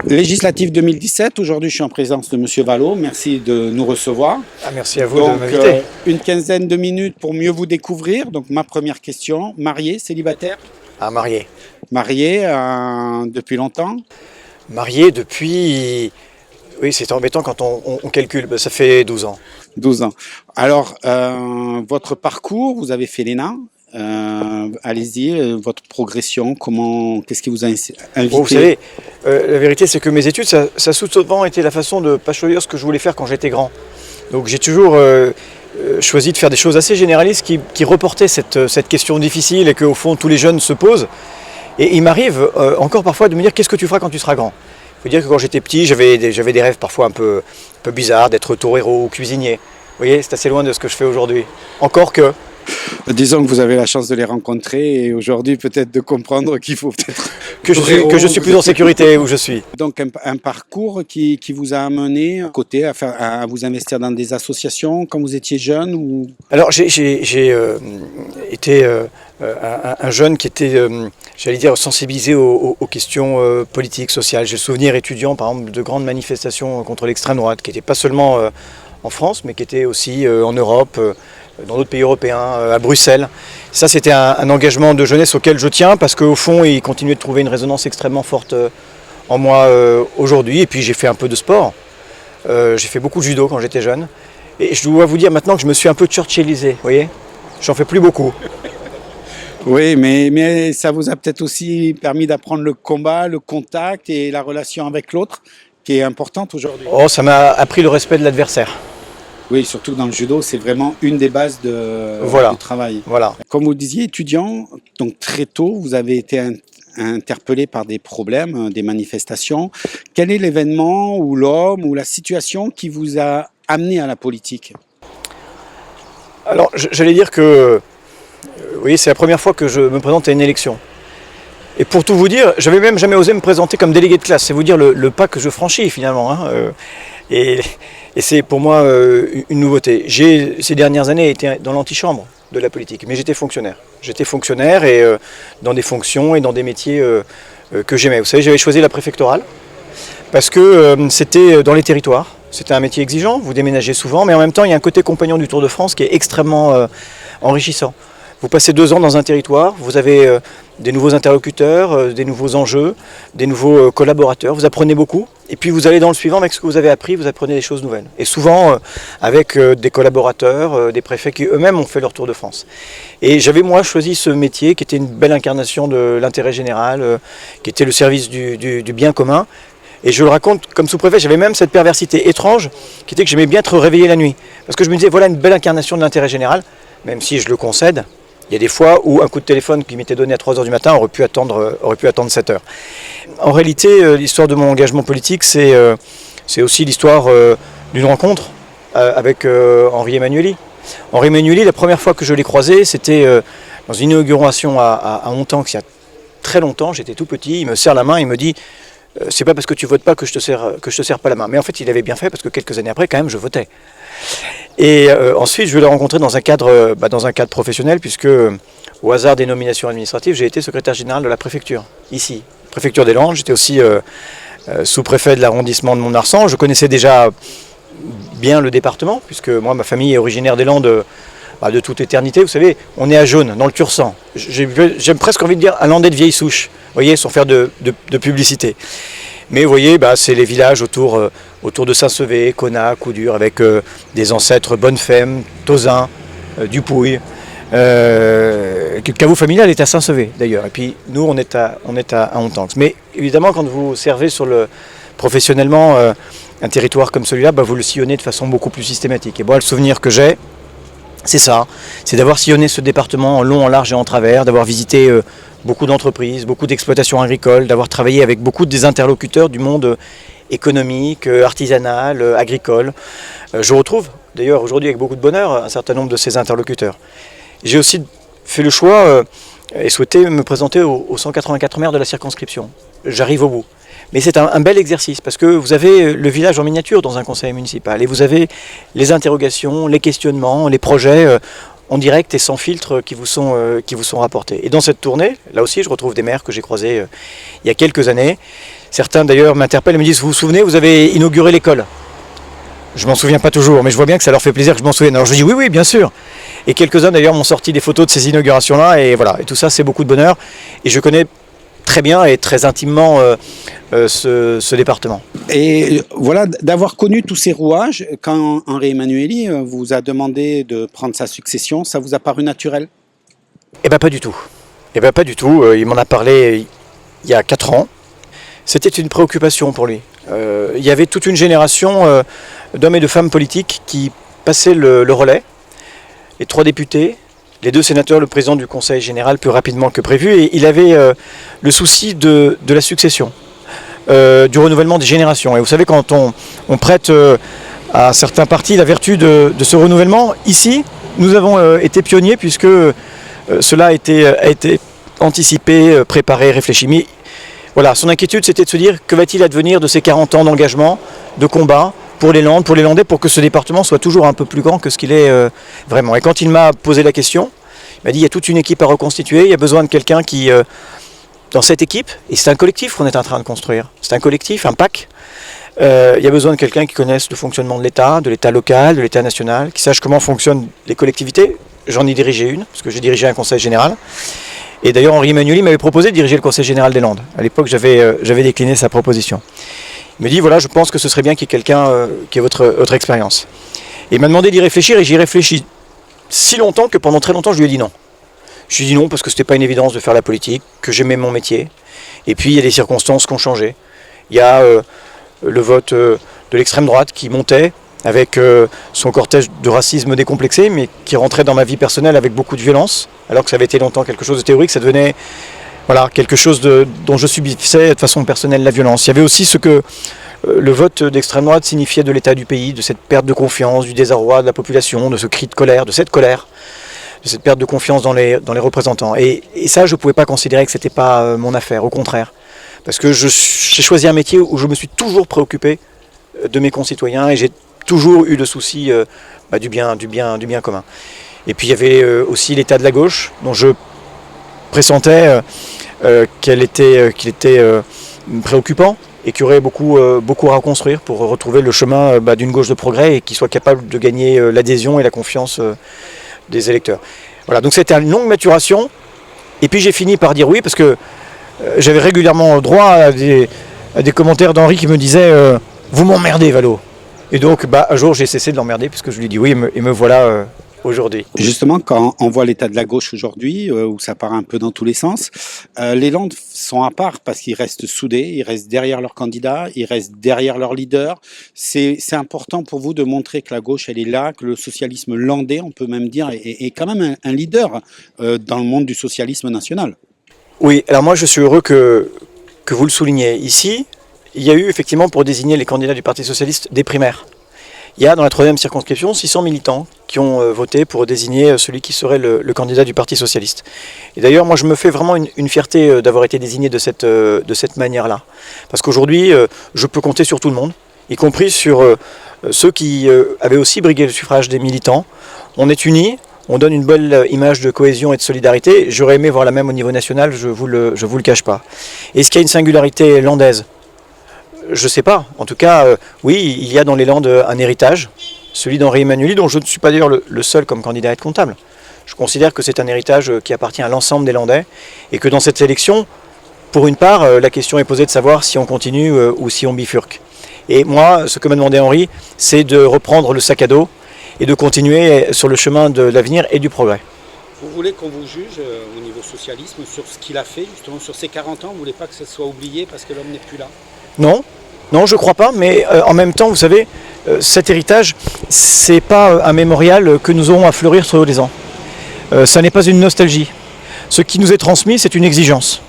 Législative 2017, aujourd'hui je suis en présence de Monsieur Vallot, merci de nous recevoir. Merci à vous Donc, de m'inviter. une quinzaine de minutes pour mieux vous découvrir. Donc ma première question, marié, célibataire? Marié. Marié depuis longtemps? Marié depuis... Oui, c'est embêtant quand on calcule, ça fait 12 ans. 12 ans. Alors, votre parcours, vous avez fait l'ENA. Allez-y, votre progression, qu'est-ce qui vous a invité? Bon, vous savez, la vérité c'est que mes études, ça a souvent été la façon de ne pas choisir ce que je voulais faire quand j'étais grand. Donc j'ai toujours choisi de faire des choses assez généralistes qui reportaient cette question difficile et qu'au fond tous les jeunes se posent. Et il m'arrive encore parfois de me dire qu'est-ce que tu feras quand tu seras grand? Il faut dire que quand j'étais petit, j'avais des rêves parfois un peu bizarres, d'être torero ou cuisinier. Vous voyez, c'est assez loin de ce que je fais aujourd'hui. Encore que... Disons que vous avez la chance de les rencontrer et aujourd'hui peut-être de comprendre qu'il faut peut-être... Que je suis plus en sécurité où je suis. Donc un parcours qui vous a amené à vous investir dans des associations quand vous étiez jeune ou... Alors j'ai été un jeune qui était, j'allais dire, sensibilisé aux questions politiques, sociales. J'ai le souvenir étudiant par exemple de grandes manifestations contre l'extrême droite qui n'étaient pas seulement en France mais qui étaient aussi en Europe, dans d'autres pays européens, à Bruxelles. Ça, c'était un engagement de jeunesse auquel je tiens parce qu'au fond, il continuait de trouver une résonance extrêmement forte en moi aujourd'hui. Et puis, j'ai fait un peu de sport. J'ai fait beaucoup de judo quand j'étais jeune. Et je dois vous dire maintenant que je me suis un peu churchillisé, vous voyez. J'en fais plus beaucoup. Oui, mais ça vous a peut-être aussi permis d'apprendre le combat, le contact et la relation avec l'autre qui est importante aujourd'hui. Oh, ça m'a appris le respect de l'adversaire. Oui, surtout dans le judo, c'est vraiment une des bases du travail. Voilà. Comme vous le disiez, étudiant, donc très tôt, vous avez été interpellé par des problèmes, des manifestations. Quel est l'événement ou l'homme ou la situation qui vous a amené à la politique? Alors, j'allais dire que, vous voyez, c'est la première fois que je me présente à une élection. Et pour tout vous dire, j'avais même jamais osé me présenter comme délégué de classe. C'est vous dire le pas que je franchis finalement. Et c'est pour moi une nouveauté. J'ai ces dernières années été dans l'antichambre de la politique, mais j'étais fonctionnaire. J'étais fonctionnaire et dans des fonctions et dans des métiers que j'aimais. Vous savez, j'avais choisi la préfectorale parce que c'était dans les territoires. C'était un métier exigeant, vous déménagez souvent, mais en même temps, il y a un côté compagnon du Tour de France qui est extrêmement enrichissant. Vous passez 2 ans dans un territoire, vous avez des nouveaux interlocuteurs, des nouveaux enjeux, des nouveaux collaborateurs, vous apprenez beaucoup. Et puis vous allez dans le suivant avec ce que vous avez appris, vous apprenez des choses nouvelles. Et souvent avec des collaborateurs, des préfets qui eux-mêmes ont fait leur Tour de France. Et j'avais moi choisi ce métier qui était une belle incarnation de l'intérêt général, qui était le service du bien commun. Et je le raconte comme sous-préfet, j'avais même cette perversité étrange qui était que j'aimais bien être réveillé la nuit. Parce que je me disais, voilà une belle incarnation de l'intérêt général, même si je le concède. Il y a des fois où un coup de téléphone qui m'était donné à 3 h du matin aurait pu attendre 7 heures. En réalité, l'histoire de mon engagement politique, c'est aussi l'histoire d'une rencontre avec Henri Emmanuelli. Henri Emmanuelli, la première fois que je l'ai croisé, c'était dans une inauguration à Hontanx, il y a très longtemps, j'étais tout petit, il me serre la main, il me dit « c'est pas parce que tu votes pas que je te serre pas la main ». Mais en fait, il avait bien fait parce que quelques années après, quand même, je votais. Et ensuite, je l'ai rencontré dans un cadre professionnel, puisque au hasard des nominations administratives, j'ai été secrétaire général de la préfecture, ici, préfecture des Landes. J'étais aussi sous-préfet de l'arrondissement de Mont-de-Marsan. Je connaissais déjà bien le département, puisque moi, ma famille est originaire des Landes de toute éternité. Vous savez, on est à Jaune, dans le Tursan. J'aime presque envie de dire un Landais de vieille souche, vous voyez, sans faire de publicité. Mais vous voyez, c'est les villages autour de Saint-Sevé, Connat, Coudur, avec des ancêtres Bonnefemme, Tauzin, Dupouille. Le caveau familial est à Saint-Sevé d'ailleurs. Et puis nous, on est à Hontanx. Mais évidemment, quand vous servez professionnellement un territoire comme celui-là, vous le sillonnez de façon beaucoup plus systématique. Et moi, le souvenir que j'ai, c'est ça, c'est d'avoir sillonné ce département en long, en large et en travers, d'avoir visité beaucoup d'entreprises, beaucoup d'exploitations agricoles, d'avoir travaillé avec beaucoup des interlocuteurs du monde économique, artisanal, agricole. Je retrouve d'ailleurs aujourd'hui avec beaucoup de bonheur un certain nombre de ces interlocuteurs. J'ai aussi fait le choix et souhaité me présenter aux 184 maires de la circonscription. J'arrive au bout. Mais c'est un bel exercice parce que vous avez le village en miniature dans un conseil municipal et vous avez les interrogations, les questionnements, les projets en direct et sans filtre qui vous sont rapportés. Et dans cette tournée, là aussi, je retrouve des maires que j'ai croisés il y a quelques années. Certains d'ailleurs m'interpellent et me disent, vous vous souvenez, vous avez inauguré l'école. Je m'en souviens pas toujours, mais je vois bien que ça leur fait plaisir que je m'en souvienne. Alors je dis oui, oui, bien sûr. Et quelques-uns d'ailleurs m'ont sorti des photos de ces inaugurations-là, et voilà. Et tout ça, c'est beaucoup de bonheur. Et je connais très bien et très intimement ce département. Et voilà, d'avoir connu tous ces rouages, quand Henri Emmanuelli vous a demandé de prendre sa succession, ça vous a paru naturel? Eh bien pas du tout. Eh bien pas du tout. Il m'en a parlé il y a 4 ans. C'était une préoccupation pour lui. Il y avait toute une génération d'hommes et de femmes politiques qui passaient le relais. Les 3 députés, les 2 sénateurs, le président du Conseil général plus rapidement que prévu. Et il avait le souci de la succession, du renouvellement des générations. Et vous savez, quand on prête à certains partis la vertu de ce renouvellement, ici, nous avons été pionniers puisque cela a été anticipé, préparé, réfléchi. Mais voilà, son inquiétude, c'était de se dire que va-t-il advenir de ces 40 ans d'engagement, de combat pour les Landes, pour les Landais, pour que ce département soit toujours un peu plus grand que ce qu'il est vraiment. Et quand il m'a posé la question, il m'a dit, il y a toute une équipe à reconstituer, il y a besoin de quelqu'un qui, dans cette équipe, et c'est un collectif qu'on est en train de construire, c'est un collectif, un PAC, il y a besoin de quelqu'un qui connaisse le fonctionnement de l'État local, de l'État national, qui sache comment fonctionnent les collectivités. J'en ai dirigé une, parce que j'ai dirigé un conseil général. Et d'ailleurs, Henri Emmanuelli m'avait proposé de diriger le Conseil général des Landes. À l'époque, j'avais décliné sa proposition. Il me dit, voilà, je pense que ce serait bien qu'il y ait quelqu'un qui ait votre expérience. Et il m'a demandé d'y réfléchir, et j'y réfléchis si longtemps que pendant très longtemps, je lui ai dit non. Je lui ai dit non parce que ce n'était pas une évidence de faire la politique, que j'aimais mon métier. Et puis, il y a des circonstances qui ont changé. Il y a le vote de l'extrême droite qui montait, avec son cortège de racisme décomplexé, mais qui rentrait dans ma vie personnelle avec beaucoup de violence, alors que ça avait été longtemps quelque chose de théorique, ça devenait voilà, quelque chose dont je subissais de façon personnelle la violence. Il y avait aussi ce que le vote d'extrême droite signifiait de l'état du pays, de cette perte de confiance, du désarroi de la population, de ce cri de colère, de cette perte de confiance dans les représentants. Et ça, je ne pouvais pas considérer que ce n'était pas mon affaire, au contraire. Parce que j'ai choisi un métier où je me suis toujours préoccupé de mes concitoyens et j'ai toujours eu le souci du bien commun. Et puis il y avait aussi l'état de la gauche, dont je pressentais qu'il était préoccupant et qu'il y aurait beaucoup à reconstruire pour retrouver le chemin d'une gauche de progrès et qui soit capable de gagner l'adhésion et la confiance des électeurs. Voilà, donc c'était une longue maturation. Et puis j'ai fini par dire oui, parce que j'avais régulièrement droit à des commentaires d'Henri qui me disaient vous m'emmerdez, Valo. Et donc, un jour, j'ai cessé de l'emmerder puisque je lui dis oui, et me voilà aujourd'hui. Justement, quand on voit l'état de la gauche aujourd'hui, où ça part un peu dans tous les sens, les Landes sont à part parce qu'ils restent soudés, ils restent derrière leur candidat, ils restent derrière leur leader. C'est important pour vous de montrer que la gauche, elle est là, que le socialisme landais, on peut même dire, est quand même un leader dans le monde du socialisme national. Oui, alors moi, je suis heureux que vous le souligniez. Ici, il y a eu effectivement pour désigner les candidats du Parti socialiste des primaires. Il y a dans la 3e circonscription 600 militants qui ont voté pour désigner celui qui serait le candidat du Parti socialiste. Et d'ailleurs, moi je me fais vraiment une fierté d'avoir été désigné de cette manière-là. Parce qu'aujourd'hui, je peux compter sur tout le monde, y compris sur ceux qui avaient aussi brigué le suffrage des militants. On est unis, on donne une belle image de cohésion et de solidarité. J'aurais aimé voir la même au niveau national, je vous le cache pas. Est-ce qu'il y a une singularité landaise ? Je ne sais pas. En tout cas, oui, il y a dans les Landes un héritage, celui d'Henri Emmanuelli, dont je ne suis pas d'ailleurs le seul comme candidat à être comptable. Je considère que c'est un héritage qui appartient à l'ensemble des Landais et que dans cette élection, pour une part, la question est posée de savoir si on continue ou si on bifurque. Et moi, ce que m'a demandé Henri, c'est de reprendre le sac à dos et de continuer sur le chemin de l'avenir et du progrès. Vous voulez qu'on vous juge au niveau socialisme sur ce qu'il a fait, justement sur ces 40 ans? Vous ne voulez pas que ça soit oublié parce que l'homme n'est plus là? Non, je crois pas, mais en même temps, vous savez, cet héritage, c'est pas un mémorial que nous aurons à fleurir tous les ans. Ça n'est pas une nostalgie. Ce qui nous est transmis, c'est une exigence.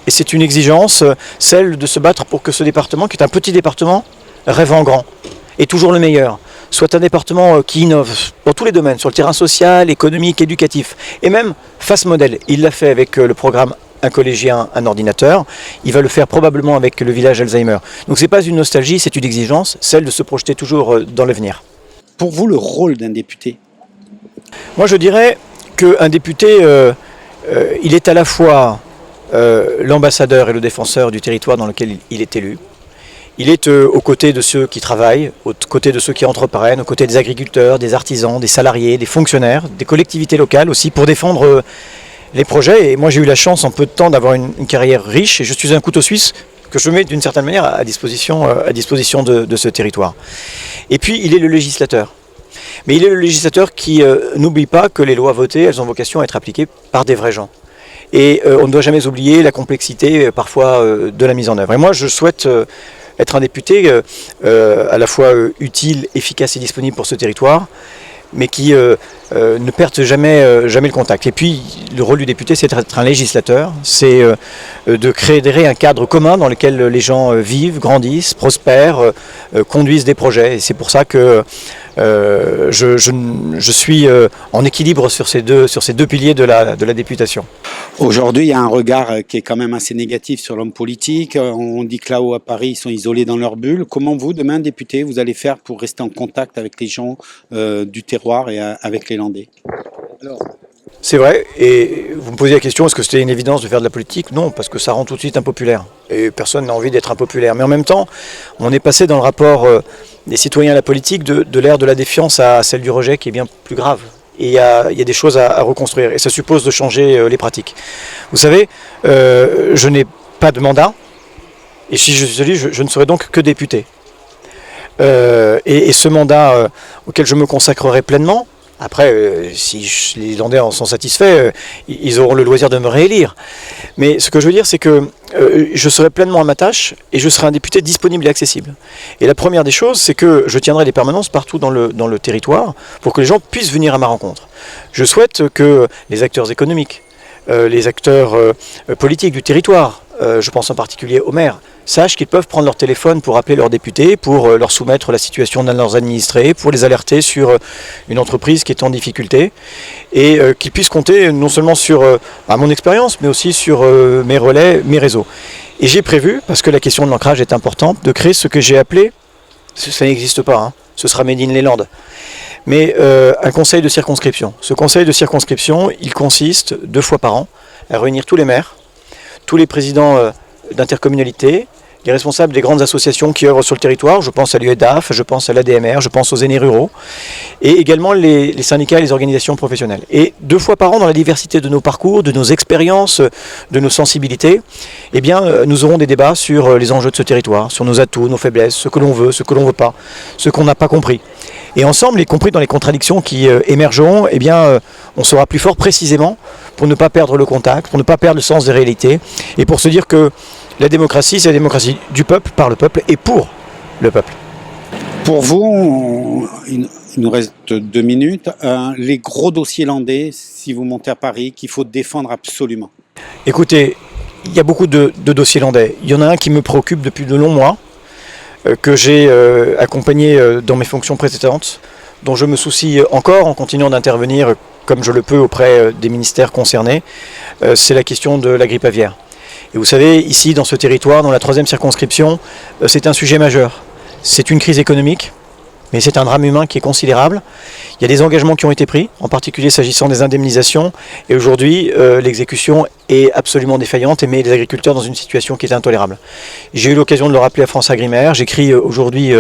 Et c'est une exigence, celle de se battre pour que ce département, qui est un petit département, rêve en grand, et toujours le meilleur, soit un département qui innove dans tous les domaines, sur le terrain social, économique, éducatif, et même face modèle. Il l'a fait avec le programme Un collégien, un ordinateur. Il va le faire probablement avec le village Alzheimer. Donc ce n'est pas une nostalgie, c'est une exigence, celle de se projeter toujours dans l'avenir. Pour vous, le rôle d'un député, Moi je dirais qu'un député, il est à la fois l'ambassadeur et le défenseur du territoire dans lequel il est élu. Il est aux côtés de ceux qui travaillent, aux côtés de ceux qui entreprennent, aux côtés des agriculteurs, des artisans, des salariés, des fonctionnaires, des collectivités locales aussi, pour défendre les projets. Et moi j'ai eu la chance en peu de temps d'avoir une carrière riche et je suis un couteau suisse que je mets d'une certaine manière à disposition de ce territoire. Et puis il est le législateur. Mais il est le législateur qui n'oublie pas que les lois votées, elles ont vocation à être appliquées par des vrais gens. Et on ne doit jamais oublier la complexité parfois de la mise en œuvre. Et moi je souhaite être un député à la fois utile, efficace et disponible pour ce territoire, mais qui ne perde jamais le contact. Et puis le rôle du député, c'est d'être un législateur, c'est de créer un cadre commun dans lequel les gens vivent, grandissent, prospèrent, conduisent des projets. Et c'est pour ça que je suis en équilibre sur ces deux piliers de la députation. Aujourd'hui, il y a un regard qui est quand même assez négatif sur l'homme politique. On dit que là-haut à Paris, ils sont isolés dans leur bulle. Comment vous, demain, député, vous allez faire pour rester en contact avec les gens du terroir et avec les Landais? C'est vrai, et vous me posez la question, est-ce que c'était une évidence de faire de la politique? Non, parce que ça rend tout de suite impopulaire. Et personne n'a envie d'être impopulaire. Mais en même temps, on est passé dans le rapport des citoyens à la politique de l'ère de la défiance à celle du rejet, qui est bien plus grave. Et il y a des choses à reconstruire, et ça suppose de changer les pratiques. Vous savez, je n'ai pas de mandat, et si je suis élu, je ne serai donc que député. Et ce mandat auquel je me consacrerai pleinement, après, si les Landais en sont satisfaits, ils auront le loisir de me réélire. Mais ce que je veux dire, c'est que je serai pleinement à ma tâche et je serai un député disponible et accessible. Et la première des choses, c'est que je tiendrai des permanences partout dans le territoire pour que les gens puissent venir à ma rencontre. Je souhaite que les acteurs économiques, les acteurs politiques du territoire, je pense en particulier aux maires, sachent qu'ils peuvent prendre leur téléphone pour appeler leurs députés, pour leur soumettre la situation de leurs administrés, pour les alerter sur une entreprise qui est en difficulté, et qu'ils puissent compter non seulement sur mon expérience, mais aussi sur mes relais, mes réseaux. Et j'ai prévu, parce que la question de l'ancrage est importante, de créer ce que j'ai appelé, ça n'existe pas, hein, ce sera Made in les Landes, mais un conseil de circonscription. Ce conseil de circonscription, il consiste 2 fois par an à réunir tous les maires, tous les présidents d'intercommunalités, les responsables des grandes associations qui œuvrent sur le territoire, je pense à l'UEDAF, je pense à l'ADMR, je pense aux aînés ruraux, et également les syndicats et les organisations professionnelles. Et 2 fois par an, dans la diversité de nos parcours, de nos expériences, de nos sensibilités, eh bien, nous aurons des débats sur les enjeux de ce territoire, sur nos atouts, nos faiblesses, ce que l'on veut, ce que l'on ne veut pas, ce qu'on n'a pas compris. Et ensemble, y compris dans les contradictions qui émergeront, eh bien, on sera plus fort précisément pour ne pas perdre le contact, pour ne pas perdre le sens des réalités, et pour se dire que la démocratie, c'est la démocratie du peuple, par le peuple et pour le peuple. Pour vous, il nous reste 2 minutes, les gros dossiers landais, si vous montez à Paris, qu'il faut défendre absolument. Écoutez, il y a beaucoup de dossiers landais. Il y en a un qui me préoccupe depuis de longs mois, que j'ai accompagné dans mes fonctions précédentes, dont je me soucie encore en continuant d'intervenir comme je le peux auprès des ministères concernés, c'est la question de la grippe aviaire. Et vous savez, ici, dans ce territoire, dans la 3e circonscription, c'est un sujet majeur. C'est une crise économique, mais c'est un drame humain qui est considérable. Il y a des engagements qui ont été pris, en particulier s'agissant des indemnisations. Et aujourd'hui, l'exécution est absolument défaillante et met les agriculteurs dans une situation qui est intolérable. J'ai eu l'occasion de le rappeler à France Agrimaire. J'écris aujourd'hui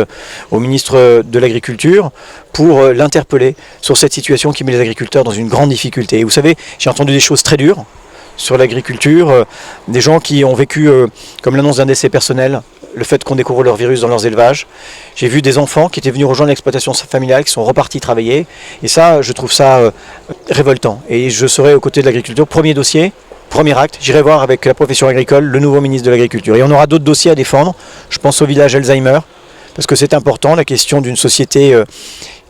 au ministre de l'Agriculture pour l'interpeller sur cette situation qui met les agriculteurs dans une grande difficulté. Et vous savez, j'ai entendu des choses très dures sur l'agriculture, des gens qui ont vécu, comme l'annonce d'un décès personnel, le fait qu'on découvre leur virus dans leurs élevages. J'ai vu des enfants qui étaient venus rejoindre l'exploitation familiale, qui sont repartis travailler. Et ça, je trouve ça révoltant. Et je serai aux côtés de l'agriculture. Premier dossier, premier acte, j'irai voir avec la profession agricole le nouveau ministre de l'Agriculture. Et on aura d'autres dossiers à défendre. Je pense au village Alzheimer, parce que c'est important, la question d'une société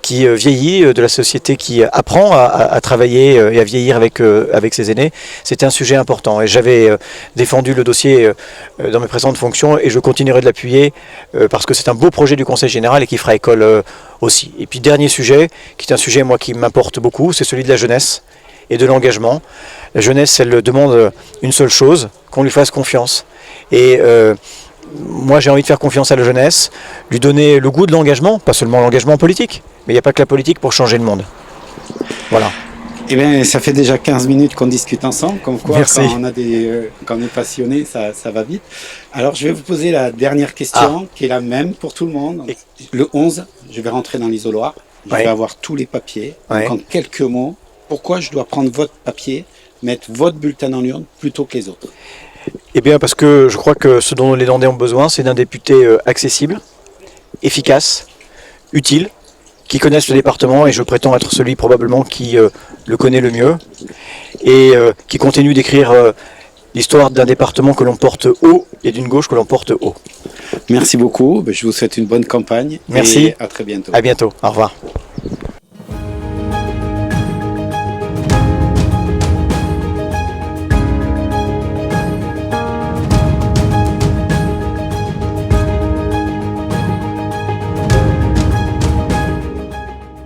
qui vieillit, de la société qui apprend à travailler et à vieillir avec ses aînés, c'est un sujet important. Et j'avais défendu le dossier dans mes précédentes fonctions et je continuerai de l'appuyer parce que c'est un beau projet du Conseil général et qui fera école aussi. Et puis dernier sujet, qui est un sujet moi qui m'importe beaucoup, c'est celui de la jeunesse et de l'engagement. La jeunesse, elle demande une seule chose, qu'on lui fasse confiance. Et moi j'ai envie de faire confiance à la jeunesse, lui donner le goût de l'engagement, pas seulement l'engagement politique, mais il n'y a pas que la politique pour changer le monde. Voilà. Eh bien, ça fait déjà 15 minutes qu'on discute ensemble, comme quoi, Merci. quand on est passionné, ça va vite. Alors, je vais vous poser la dernière question, qui est la même pour tout le monde. Le 11, je vais rentrer dans l'isoloir, je vais avoir tous les papiers. Donc, en quelques mots, pourquoi je dois prendre votre papier, mettre votre bulletin dans l'urne plutôt que les autres? Eh bien, parce que je crois que ce dont les Landais ont besoin, c'est d'un député accessible, efficace, utile, qui connaissent le département, et je prétends être celui probablement qui le connaît le mieux, et qui continue d'écrire l'histoire d'un département que l'on porte haut et d'une gauche que l'on porte haut. Merci beaucoup, je vous souhaite une bonne campagne. Merci. Et à très bientôt. À bientôt, au revoir.